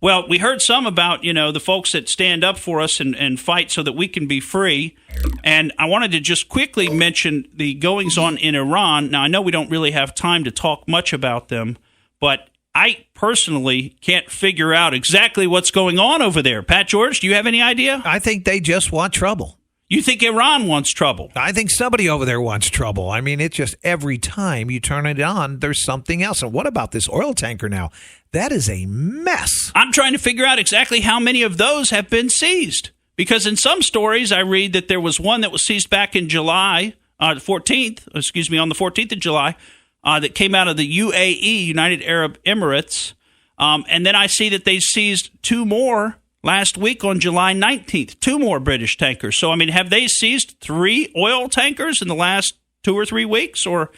Well, we heard some about, the folks that stand up for us and fight so that we can be free. And I wanted to just quickly mention the goings-on in Iran. Now, I know we don't really have time to talk much about them, but I personally can't figure out exactly what's going on over there. Pat George, do you have any idea? I think they just want trouble. You think Iran wants trouble? I think somebody over there wants trouble. I mean, it's just every time you turn it on, there's something else. And what about this oil tanker now? That is a mess. I'm trying to figure out exactly how many of those have been seized. Because in some stories, I read that there was one that was seized back in July, on the 14th of July, that came out of the UAE, United Arab Emirates. And then I see that they seized two more last week on July 19th, two more British tankers. So, I mean, have they seized 3 oil tankers in the last 2 or 3 weeks? Or,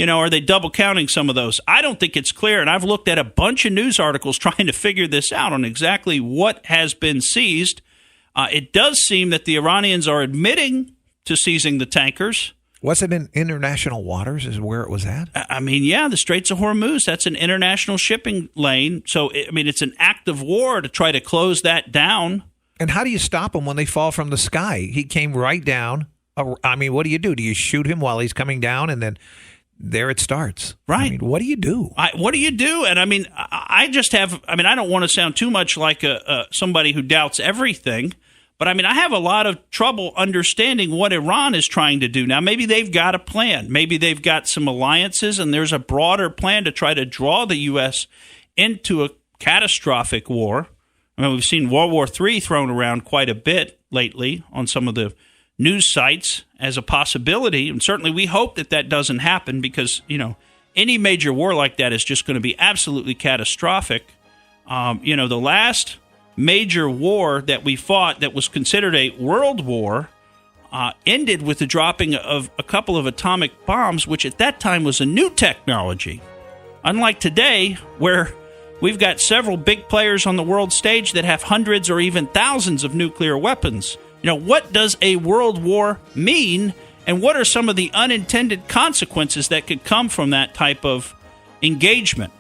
are they double counting some of those? I don't think it's clear. And I've looked at a bunch of news articles trying to figure this out on exactly what has been seized. It does seem that the Iranians are admitting to seizing the tankers. Was it in international waters is where it was at? I mean, yeah, the Straits of Hormuz, that's an international shipping lane. So, I mean, it's an act of war to try to close that down. And how do you stop them when they fall from the sky? He came right down. I mean, what do? Do you shoot him while he's coming down and then there it starts? Right. I mean, what do you do? What do you do? And, I mean, I don't want to sound too much like somebody who doubts everything. But, I mean, I have a lot of trouble understanding what Iran is trying to do. Now, maybe they've got a plan. Maybe they've got some alliances, and there's a broader plan to try to draw the U.S. into a catastrophic war. I mean, we've seen World War III thrown around quite a bit lately on some of the news sites as a possibility. And certainly we hope that doesn't happen because, any major war like that is just going to be absolutely catastrophic. The last major war that we fought that was considered a world war ended with the dropping of a couple of atomic bombs, which at that time was a new technology. Unlike today, where we've got several big players on the world stage that have hundreds or even thousands of nuclear weapons. What does a world war mean, and what are some of the unintended consequences that could come from that type of engagement?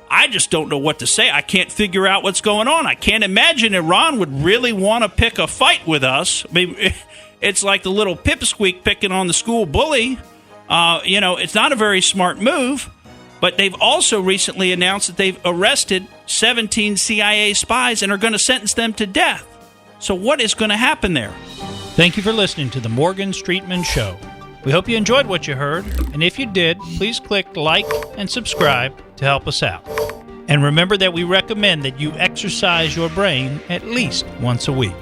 I just don't know what to say. I can't figure out what's going on. I can't imagine Iran would really want to pick a fight with us. I mean, it's like the little pipsqueak picking on the school bully. It's not a very smart move. But they've also recently announced that they've arrested 17 CIA spies and are going to sentence them to death. So what is going to happen there? Thank you for listening to the Morgan Streetman Show. We hope you enjoyed what you heard, and if you did, please click like and subscribe to help us out. And remember that we recommend that you exercise your brain at least once a week.